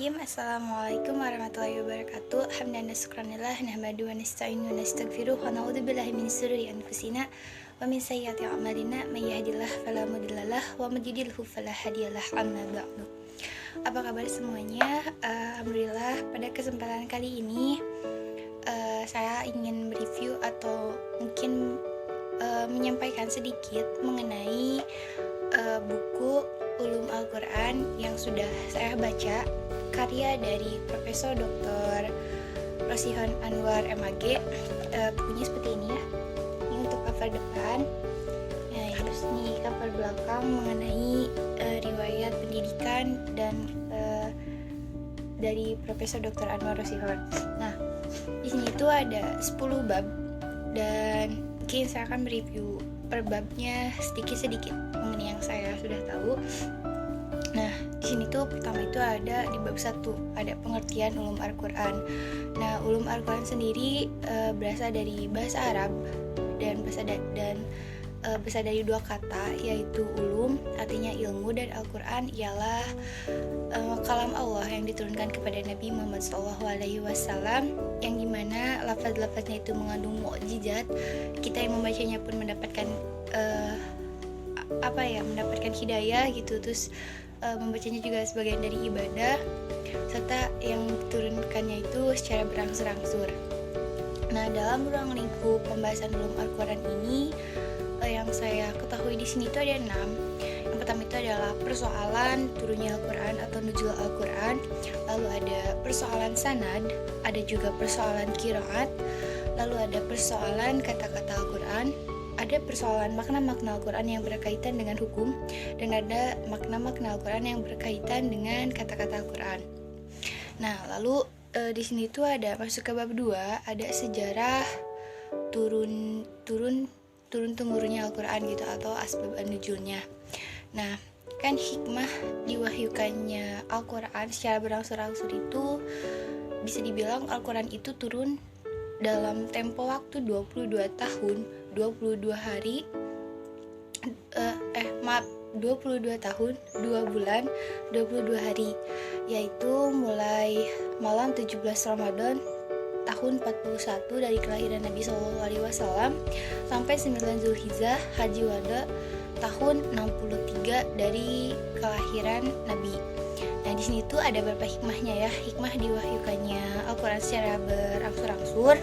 Bismillahirrahmanirrahim. Assalamualaikum warahmatullahi wabarakatuh. Hamdan wa syukranillah nahmadu wa nasta'inu wa nastaghfiruh wa na'udzubillahi min syururi anfusina wa min sayyiati a'malina may yahdihillahu fala mudhillalah wa may yudhlilhu fala hadiyalah. Amma ba'du. Apa kabar semuanya? Alhamdulillah, pada kesempatan kali ini saya ingin mereview atau mungkin menyampaikan sedikit mengenai buku Ulum Al-Quran yang sudah saya baca, karya dari Profesor Dr. Rosihon Anwar MAG. Bukunya seperti ini ya. Ini untuk cover depan. Nah, ini cover belakang mengenai riwayat pendidikan dan dari Profesor Dr. Anwar Rosihon. Nah, di sini itu ada 10 bab dan mungkin saya akan mereview per babnya sedikit-sedikit mengenai yang saya sudah tahu. Nah, di sini tuh pertama itu ada di bab 1 ada pengertian ulum Al-Quran. Nah, ulum Al-Quran sendiri berasal dari bahasa Arab dan berasal dari dua kata, yaitu ulum artinya ilmu dan Al-Quran ialah kalam Allah yang diturunkan kepada Nabi Muhammad SAW, yang dimana lafaz-lafaznya itu mengandung mukjizat. Kita yang membacanya pun mendapatkan mendapatkan hidayah gitu, terus membacanya juga sebagian dari ibadah, serta yang diturunkannya itu secara berangsur-angsur. Nah, dalam ruang lingkup pembahasan ulum Al-Quran ini yang saya ketahui di sini itu ada 6. Yang pertama itu adalah persoalan turunnya Al-Quran atau nuzul Al-Quran, lalu ada persoalan sanad, ada juga persoalan qiraat, lalu ada persoalan kata-kata Al-Quran, ada persoalan makna-makna Al-Quran yang berkaitan dengan hukum, dan ada makna-makna Al-Quran yang berkaitan dengan kata-kata Al-Quran. Nah, lalu di sini tuh ada masuk ke bab 2, ada sejarah turun-temurunnya Al-Quran gitu, atau asbab an-nuzulnya. Nah, kan hikmah diwahyukannya Al-Quran secara berangsur-angsur itu bisa dibilang Al-Quran itu turun dalam tempo waktu 22 tahun, 22 hari 22 tahun, 2 bulan, 22 hari, yaitu mulai malam 17 Ramadan tahun 41 dari kelahiran Nabi SAW sampai 9 Zulhijjah Haji Wada tahun 63 dari kelahiran Nabi. Nah, di sini tuh ada beberapa hikmahnya ya. Hikmah diwahyukannya Al-Quran secara berangsur-angsur.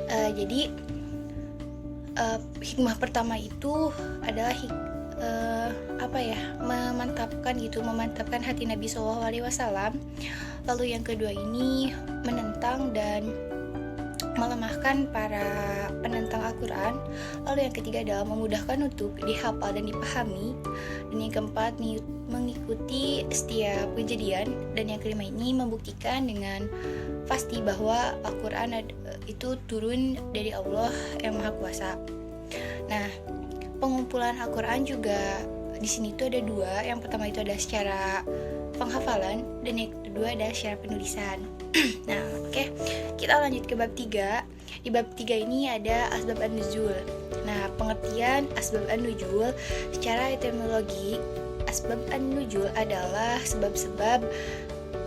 Jadi hikmah pertama itu adalah memantapkan hati Nabi SAW. Lalu yang kedua ini menentang dan melemahkan para penentang Al-Quran. Lalu yang ketiga adalah memudahkan untuk dihafal dan dipahami. Dan yang keempat mengikuti setiap kejadian. Dan yang kelima ini membuktikan dengan pasti bahwa Al-Quran itu turun dari Allah yang Maha Kuasa. Nah, pengumpulan Al-Quran juga di sini tuh ada 2. Yang pertama itu ada secara penghafalan dan yang kedua ada secara penulisan. Nah, oke. Kita lanjut ke bab 3. Di bab 3 ini ada asbab an-nuzul. Nah, pengertian asbab an-nuzul secara etimologi, asbab an-nuzul adalah sebab-sebab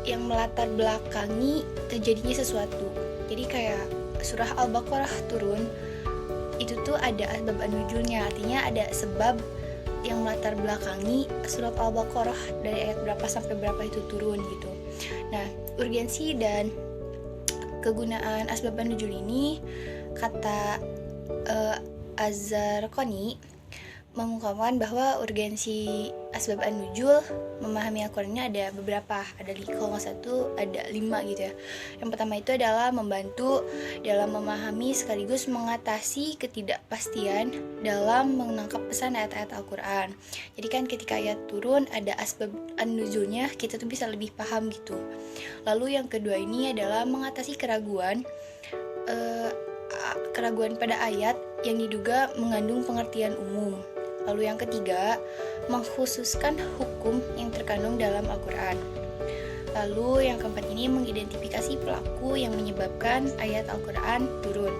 yang melatar belakangi terjadinya sesuatu. Jadi kayak surah Al-Baqarah turun, itu tuh ada asbab an-nuzulnya, artinya ada sebab yang melatar belakangi surat Al-Baqarah dari ayat berapa sampai berapa itu turun gitu. Nah, urgensi dan kegunaan asbab an-nuzul ini, kata Az-Zarqani mengungkapkan bahwa urgensi asbab an-nuzul memahami Al-Quran ini ada beberapa, kalau nggak satu ada 5 gitu ya. Yang pertama itu adalah membantu dalam memahami sekaligus mengatasi ketidakpastian dalam menangkap pesan ayat-ayat Al-Quran. Jadi kan ketika ayat turun ada asbab an-nuzulnya, kita tuh bisa lebih paham gitu. Lalu yang kedua ini adalah mengatasi keraguan pada ayat yang diduga mengandung pengertian umum. Lalu yang ketiga, mengkhususkan hukum yang terkandung dalam Al-Quran. Lalu yang keempat ini mengidentifikasi pelaku yang menyebabkan ayat Al-Quran turun.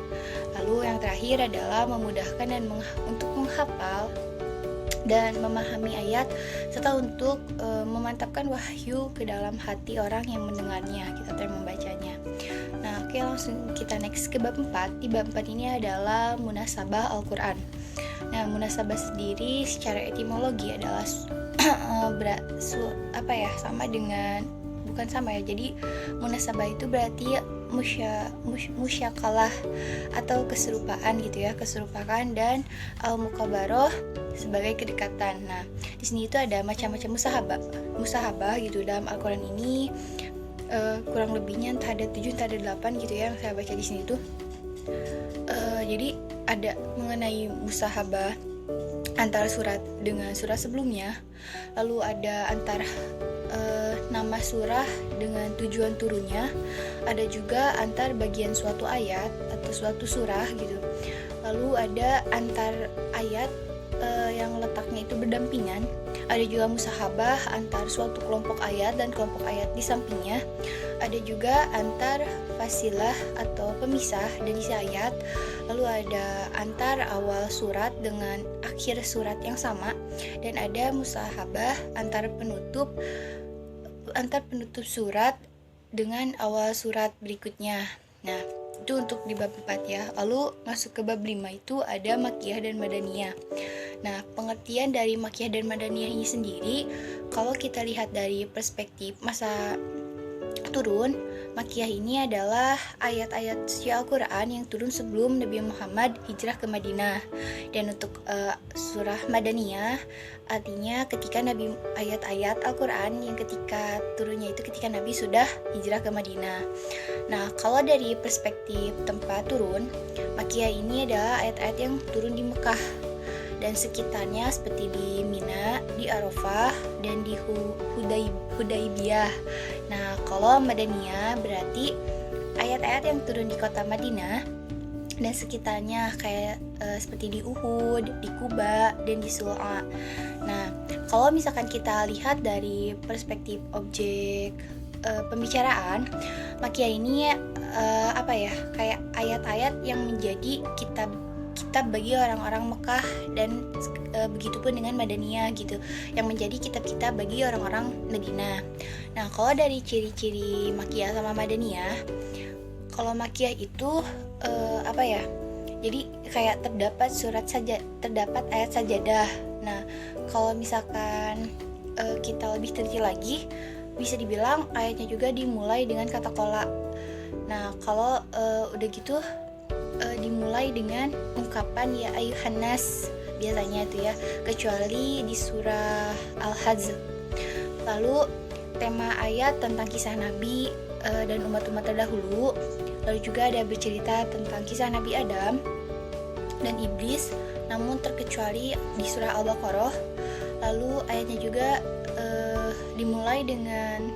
Lalu yang terakhir adalah memudahkan dan untuk menghafal dan memahami ayat, serta untuk memantapkan wahyu ke dalam hati orang yang mendengarnya atau yang membacanya. Nah, oke, langsung kita next ke bab 4. Di bab 4 ini adalah munasabah Al-Quran. Nah, munasabah sendiri secara etimologi adalah sama dengan, bukan sama ya, jadi munasabah itu berarti musyakalah atau keserupaan gitu ya, keserupaan, dan al-mukabaroh sebagai kedekatan. Nah, di sini itu ada macam-macam musahabah gitu dalam Al-Quran ini. Kurang lebihnya entah ada 7 entah ada 8 gitu ya yang saya baca di sini tuh. Jadi ada mengenai musahabah antara surat dengan surat sebelumnya, lalu ada antara nama surah dengan tujuan turunnya, ada juga antar bagian suatu ayat atau suatu surah gitu, lalu ada antar ayat yang letaknya itu berdampingan, ada juga musahabah antar suatu kelompok ayat dan kelompok ayat di sampingnya, ada juga antar fasilah atau pemisah dari isi ayat, lalu ada antar awal surat dengan akhir surat yang sama, dan ada musahabah antar penutup surat dengan awal surat berikutnya. Nah, itu untuk di bab 4 ya. Lalu masuk ke bab 5 itu ada Makkiyah dan Madaniyah. Nah, pengertian dari Makkiyah dan Madaniyah ini sendiri, kalau kita lihat dari perspektif masa turun, Makkiyah ini adalah ayat-ayat suci Al-Quran yang turun sebelum Nabi Muhammad hijrah ke Madinah. Dan untuk surah Madaniyah artinya ketika ayat-ayat Al-Quran yang ketika turunnya itu ketika Nabi sudah hijrah ke Madinah. Nah, kalau dari perspektif tempat turun, Makkiyah ini adalah ayat-ayat yang turun di Mekah dan sekitarnya seperti di Mina, di Arafah, dan di Hudaibiyah. Nah, kalau Madaniyah berarti ayat-ayat yang turun di kota Madinah dan sekitarnya kayak seperti di Uhud, di Kuba, dan di Sul'a. Nah, kalau misalkan kita lihat dari perspektif objek pembicaraan, Makkiyah ini kayak ayat-ayat yang menjadi kitab bagi orang-orang Mekah, dan begitupun dengan Madaniyah gitu, yang menjadi kitab-kitab bagi orang-orang Madinah. Nah, kalau dari ciri-ciri Makkiyah sama Madaniyah, kalau Makkiyah itu jadi kayak terdapat ayat sajadah. Nah, kalau misalkan kita lebih teliti lagi, bisa dibilang ayatnya juga dimulai dengan kata qola. Nah, kalau udah gitu dimulai dengan ungkapan ya ayuhan nas biasanya itu ya, kecuali di surah Al-Hajj. Lalu tema ayat tentang kisah Nabi dan umat-umat terdahulu. Lalu juga ada bercerita tentang kisah Nabi Adam dan iblis, namun terkecuali di surah Al-Baqarah. Lalu ayatnya juga dimulai dengan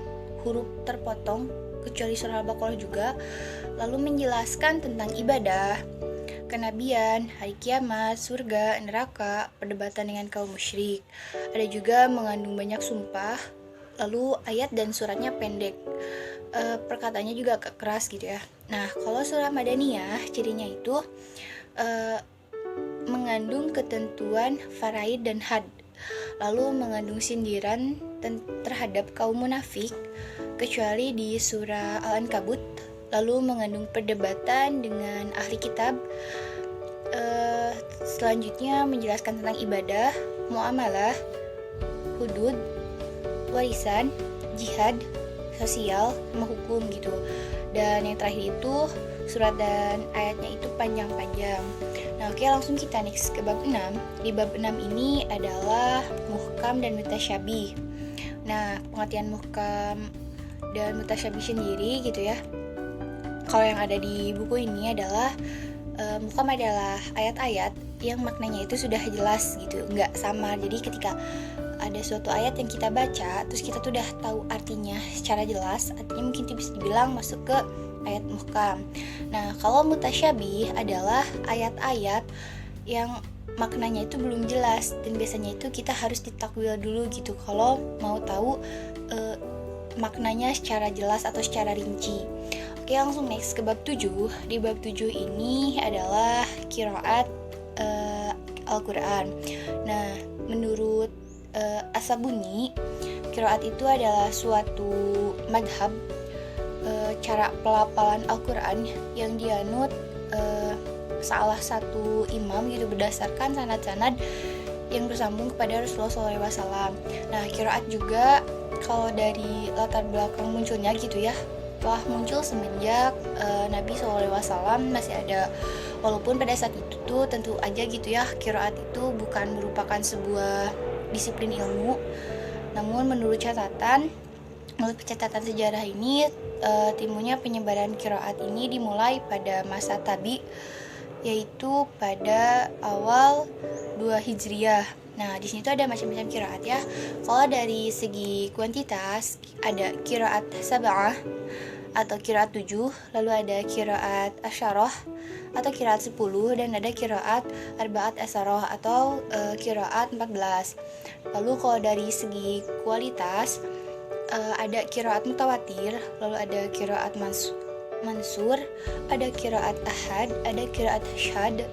huruf terpotong kecuali surah Al-Baqarah juga, lalu menjelaskan tentang ibadah, kenabian, hari kiamat, surga, neraka, perdebatan dengan kaum musyrik. Ada juga mengandung banyak sumpah, lalu ayat dan suratnya pendek, perkataannya juga agak keras gitu ya. Nah, kalau surah Madaniyah cirinya itu mengandung ketentuan faraid dan had, lalu mengandung sindiran terhadap kaum munafik, kecuali di surah Al-Ankabut, lalu mengandung perdebatan dengan ahli kitab. Selanjutnya menjelaskan tentang ibadah, muamalah, hudud, warisan, jihad, sosial, sama hukum gitu. Dan yang terakhir itu surat dan ayatnya itu panjang-panjang. Nah, oke, langsung kita next ke bab 6. Di bab 6 ini adalah muhkam dan mutasyabih. Nah, pengertian muhkam dan mutasyabih sendiri gitu ya, kalau yang ada di buku ini adalah muhkam adalah ayat-ayat yang maknanya itu sudah jelas gitu, nggak samar. Jadi ketika ada suatu ayat yang kita baca terus kita tuh udah tahu artinya secara jelas, artinya mungkin itu bisa dibilang masuk ke ayat muhkam. Nah, kalau mutasyabih adalah ayat-ayat yang maknanya itu belum jelas, dan biasanya itu kita harus ditakwil dulu gitu kalau mau tahu maknanya secara jelas atau secara rinci. Oke, langsung next ke bab 7. Di bab 7 ini adalah qiraat Al-Quran. Nah, menurut As-Sabuni, qiraat itu adalah suatu madhab, cara pelafalan Al-Quran yang dianut salah satu imam gitu berdasarkan sanad-sanad yang bersambung kepada Rasulullah SAW. Nah, qiraat juga kalau dari latar belakang munculnya gitu ya, telah muncul semenjak Nabi SAW masih ada. Walaupun pada saat itu tuh tentu aja gitu ya, qiraat itu bukan merupakan sebuah disiplin ilmu. Namun menurut catatan sejarah ini, timbulnya penyebaran qiraat ini dimulai pada masa Tabi, yaitu pada awal 2 Hijriah. Nah, di sini tuh ada macam-macam qiraat ya. Kalau dari segi kuantitas ada qiraat sab'ah atau qiraat 7, lalu ada qiraat asyarah atau qiraat 10, dan ada qiraat arba'at asyarah atau qiraat 14. Lalu kalau dari segi kualitas ada qiraat mutawatir, lalu ada qiraat mansur, ada qiraat ahad, ada qiraat syad,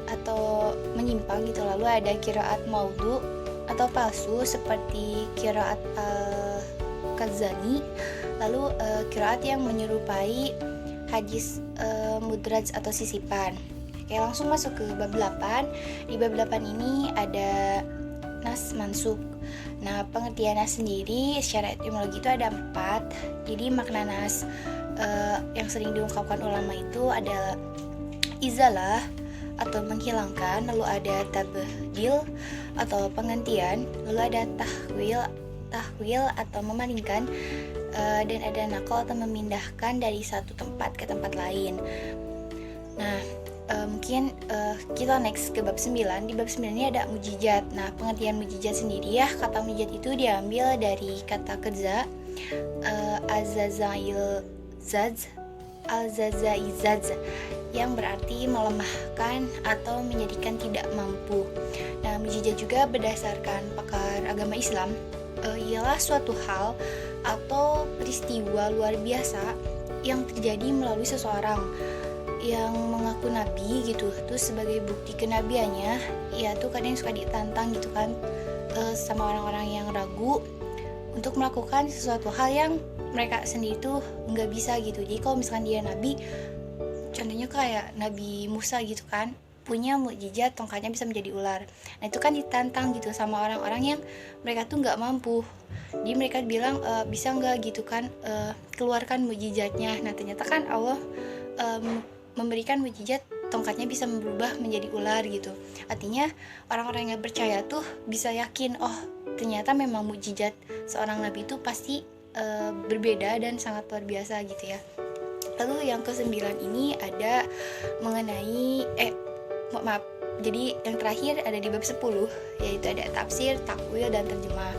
atau menyimpang gitu. Lalu ada qiraat maudhu atau palsu seperti qiraat al-Kazani. Lalu qiraat yang menyerupai hadis mudraj atau sisipan. Oke, langsung masuk ke bab 8. Di bab 8 ini ada nas mansuk. Nah, pengertian nas sendiri secara etimologi itu ada 4. Jadi makna nas yang sering diungkapkan ulama itu adalah izalah atau menghilangkan, lalu ada tabdil atau penggantian, lalu ada tahwil atau memalingkan, dan ada nakal atau memindahkan dari satu tempat ke tempat lain. Nah, mungkin kita next ke bab 9. Di bab 9 ini ada mujizat. Nah, pengertian mujizat sendiri ya, kata mujizat itu diambil dari kata kerja al-zazaizaz yang berarti melemahkan atau menjadikan tidak mampu. Nah, mujizat juga berdasarkan pakar agama Islam ialah suatu hal atau peristiwa luar biasa yang terjadi melalui seseorang yang mengaku nabi gitu. Terus sebagai bukti kenabiannya, ya tuh kadang suka ditantang gitu kan sama orang-orang yang ragu untuk melakukan sesuatu hal yang mereka sendiri tuh nggak bisa gitu. Jadi kalau misalkan dia nabi, contohnya kayak Nabi Musa gitu kan, punya mukjizat tongkatnya bisa menjadi ular. Nah, itu kan ditantang gitu sama orang-orang yang mereka tuh nggak mampu. Jadi mereka bilang bisa nggak gitu kan keluarkan mukjizatnya. Nah, ternyata kan Allah memberikan mukjizat tongkatnya bisa berubah menjadi ular gitu. Artinya orang-orang yang percaya tuh bisa yakin, oh ternyata memang mukjizat seorang nabi itu pasti berbeda dan sangat luar biasa gitu ya. Lalu yang ke-9 ini ada mengenai jadi yang terakhir ada di bab 10, yaitu ada tafsir, takwil, dan terjemah.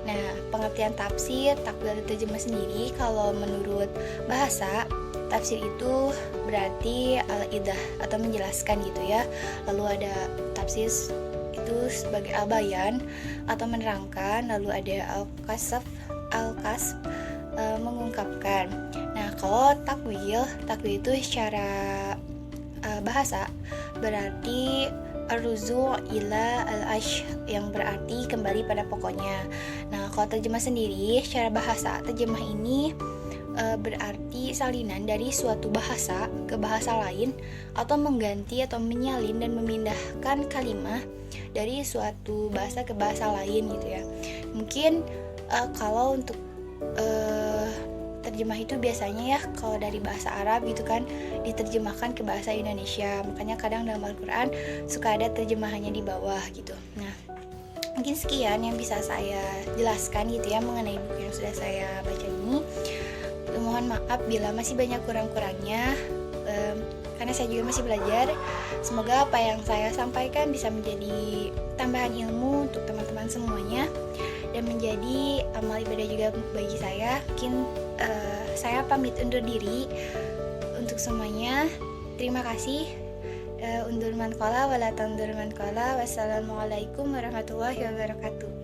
Nah, pengertian tafsir, takwil, dan terjemah sendiri kalau menurut bahasa, tafsir itu berarti al-idah atau menjelaskan gitu ya. Lalu ada tafsir itu sebagai al-bayan atau menerangkan, lalu ada al-kasf mengungkapkan. Nah, kalau takwil itu secara bahasa berarti ar-ruzu' ila al-ash, yang berarti kembali pada pokoknya. Nah, kalau terjemah sendiri secara bahasa, terjemah ini berarti salinan dari suatu bahasa ke bahasa lain atau mengganti atau menyalin dan memindahkan kalimat dari suatu bahasa ke bahasa lain gitu ya. Mungkin kalau untuk terjemah itu biasanya ya kalau dari bahasa Arab gitu kan diterjemahkan ke bahasa Indonesia. Makanya kadang dalam Al-Quran suka ada terjemahannya di bawah gitu. Nah, mungkin sekian yang bisa saya jelaskan gitu ya mengenai buku yang sudah saya baca ini. Mohon maaf bila masih banyak kurang-kurangnya, karena saya juga masih belajar. Semoga apa yang saya sampaikan bisa menjadi tambahan ilmu untuk teman-teman semuanya dan menjadi amal ibadah juga bagi saya. Mungkin saya pamit undur diri untuk semuanya. Terima kasih. Undur man qala wala tandur man qala. Wassalamualaikum warahmatullahi wabarakatuh.